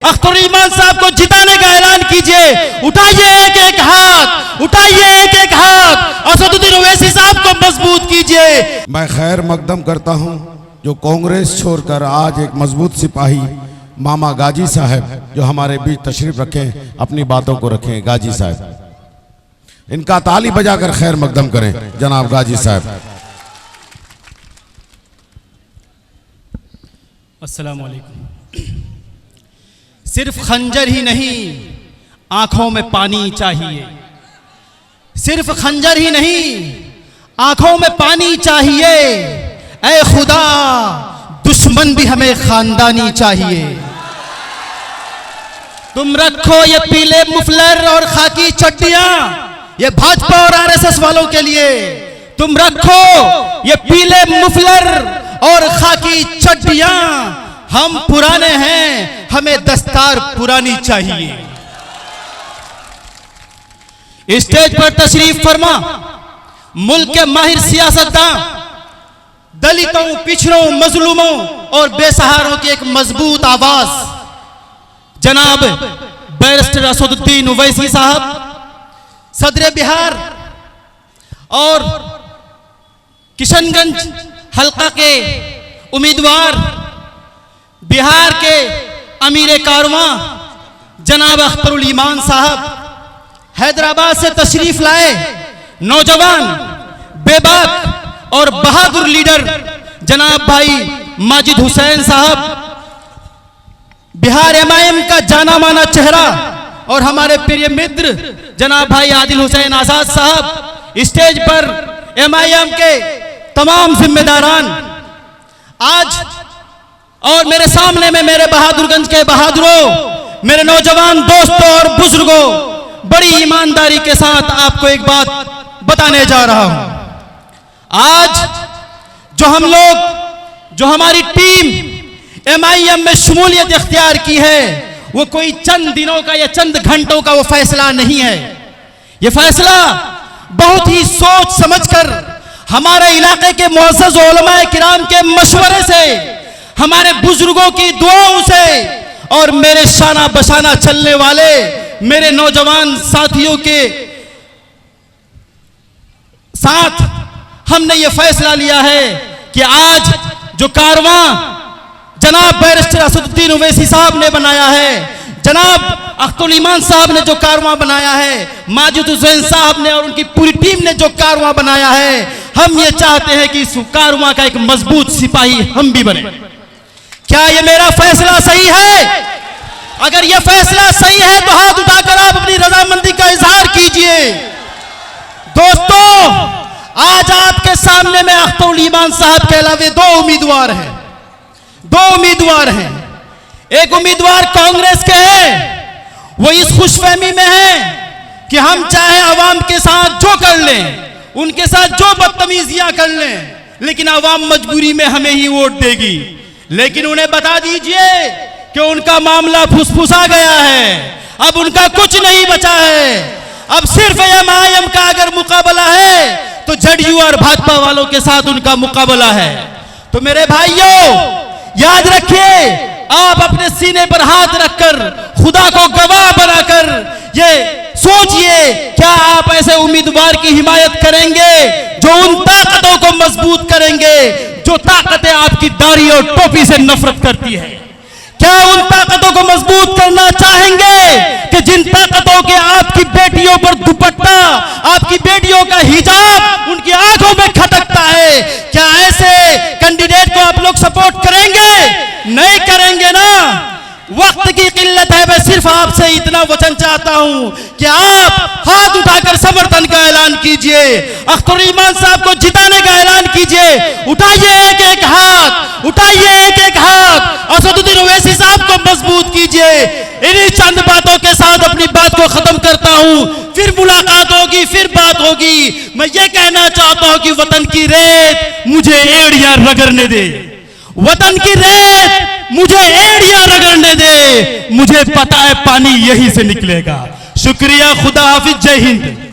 अख्तर ईमान साहब को जिताने का ऐलान कीजिए। उठाइए एक एक हाथ, उठाइए एक एक हाथ, असदुद्दीन ओवैसी साहब को मजबूत कीजिए। मैं खैर मकदम करता हूं जो कांग्रेस छोड़कर आज एक मजबूत सिपाही मामा गाजी साहब जो हमारे बीच तशरीफ रखें, अपनी बातों को रखें। गाजी साहब, इनका ताली बजाकर खैर मकदम करें। जनाब गाजी साहब। अस्सलाम वालेकुम। सिर्फ खंजर ही नहीं, आंखों में पानी चाहिए। सिर्फ खंजर ही नहीं, आंखों में पानी चाहिए। ऐ खुदा, दुश्मन भी हमें खानदानी चाहिए। तुम रखो ये पीले मुफलर और खाकी चड्डियां, ये भाजपा और आरएसएस वालों के लिए। तुम रखो ये पीले मुफलर और खाकी चड्डियां, हम पुराने हैं, हमें दस्तार पुरानी चाहिए। स्टेज पर तशरीफ फरमा मुल्क के माहिर सियासतदान, दलितों, पिछड़ों, मजलूमों और बेसहारों की एक मजबूत आवाज जनाब बैरिस्टर असदुद्दीन ओवैसी साहब, सदर बिहार और किशनगंज हल्का के उम्मीदवार, बिहार के अमीर कारवां जनाब अख्तरुल ईमान साहब, हैदराबाद से तशरीफ लाए नौजवान, बेबाक और बहादुर लीडर जनाब भाई माजिद हुसैन साहब, बिहार एमआईएम का जाना माना चेहरा और हमारे प्रिय मित्र जनाब भाई आदिल हुसैन आजाद साहब, स्टेज पर एमआईएम के तमाम जिम्मेदारान आज, और मेरे सामने में मेरे बहादुरगंज के बहादुरों, मेरे नौजवान दोस्तों और बुजुर्गों, बड़ी ईमानदारी के साथ आपको एक बात बताने जा रहा हूं। आज जो हम लोग, जो हमारी टीम एमआईएम में शमूलियत इख्तियार की है, वो कोई चंद दिनों का या चंद घंटों का वो फैसला नहीं है। ये फैसला बहुत ही सोच समझकर हमारे इलाके के मुअज़्ज़ज़ उलमाए किराम के मशवरे से, हमारे बुजुर्गों की दुआओं से और मेरे शाना बशाना चलने वाले मेरे नौजवान साथियों के साथ हमने ये फैसला लिया है कि आज जो कारवां जनाब बैरिस्टर असदुद्दीन ओवैसी साहब ने बनाया है, जनाब अख्तरुल ईमान साहब ने जो कारवां बनाया है, माजिद हुसैन साहब ने और उनकी पूरी टीम ने जो कारवां बनाया है, हम ये चाहते हैं कि इस कारवां का एक मजबूत सिपाही हम भी बने। क्या ये मेरा फैसला सही है? अगर ये फैसला सही है तो हाथ उठाकर आप अपनी रजामंदी का इजहार कीजिए। दोस्तों, आज आपके सामने में अख्तरुल ईमान साहब के अलावा दो उम्मीदवार हैं। एक उम्मीदवार कांग्रेस के हैं, वो इस खुशफहमी में है कि हम चाहे अवाम के साथ जो कर लें, उनके साथ जो बदतमीजियां कर लें, लेकिन अवाम मजबूरी में हमें ही वोट देगी। लेकिन उन्हें बता दीजिए कि उनका मामला फुसफुसा गया है, अब उनका कुछ नहीं बचा है। अब सिर्फ एमआईएम का अगर मुकाबला है तो जदयू और भाजपा वालों के साथ उनका मुकाबला है। तो मेरे भाइयों, याद रखिए, आप अपने सीने पर हाथ रखकर खुदा को गवाह बनाकर ये सोचिए, क्या आप ऐसे उम्मीदवार की हिमायत करेंगे जो उन ताकतों को मजबूत करेंगे जो ताकतें आपकी दाढ़ी और टोपी से नफरत करती है? क्या उन ताकतों को मजबूत करना चाहेंगे कि जिन ताकतों के आपकी बेटियों पर दुपट्टा, आपकी बेटियों का हिजाब उनकी आंखों में खटकता है? क्या ऐसे कैंडिडेट को आप लोग सपोर्ट करेंगे? नहीं करेंगे ना। वक्त की किल्लत है, मैं सिर्फ आपसे इतना वचन चाहता हूं कि आप हाथ उठाकर समर्थन का ऐलान कीजिए, अख्तर ईमान साहब को जिताने का ऐलान कीजिए। उठाइए एक एक हाथ, उठाइए एक एक हाथ, असदुद्दीन ओवैसी साहब को मजबूत कीजिए। इन्हीं चंद बातों के साथ अपनी बात को खत्म करता हूं, फिर मुलाकात होगी, फिर बात होगी। मैं ये कहना चाहता हूं कि वतन की रेत मुझे एड़ियां रगड़ने दे, वतन की रेत मुझे एड़ियां रगड़ने दे, मुझे पता है पानी यहीं से निकलेगा। शुक्रिया, खुदा हाफिज, जय हिंद।